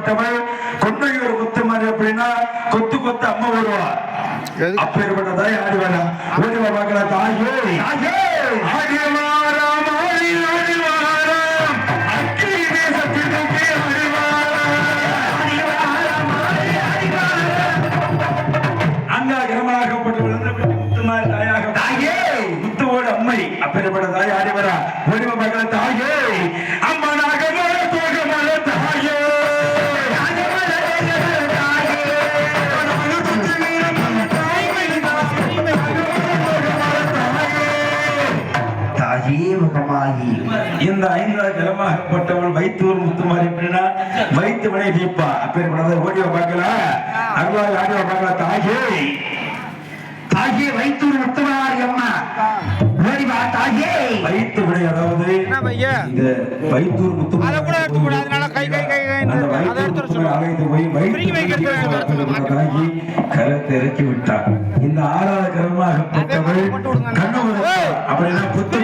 ஆகப்பட்டவள் கொன்னையூர் முத்துமாரி அப்படின்னா கொத்து கொத்து அம்மா வருவா. அப்பேற்பட்ட தாய் ஆடி வரா. ஓடி வா பார்க்கலாம். தாயே ஆடி வாராம் ஆடி ஆடி வாராம் அக்கி தேசத்தின் ஆடி வாராம் அங்காகரமாகப்பட்டவள் முத்துமாரி தாயாக தாயே முத்துவோடு அம்மை அப்பேற்பட்ட தாய் ஆடி வரா. ஓடி வா பார்க்கலாம். தாயே அம்மனாக இந்த ஐந்தாவது ஜலமாகப்பட்டவள் வைத்தூர் முத்துமாரி அப்படின்னா வைத்து வினை தீப்பா அப்பேற்பட்டதை ஓடிவா பார்க்கலாம். அருளாக ஆடிவா பார்க்கலாம். தாயே தாயே வைத்தூர் முத்துமாரி அம்மா ஓடிவா தாயே வைத்து வினை. அதாவது இந்த வைத்தூர் முத்துமாரி அழைத்து போய் தாயி கரத்தை இறக்கி விட்டார். இந்த ஆறாவது கரமாகப்பட்டவள் கண்ணு அப்படின்னா புத்து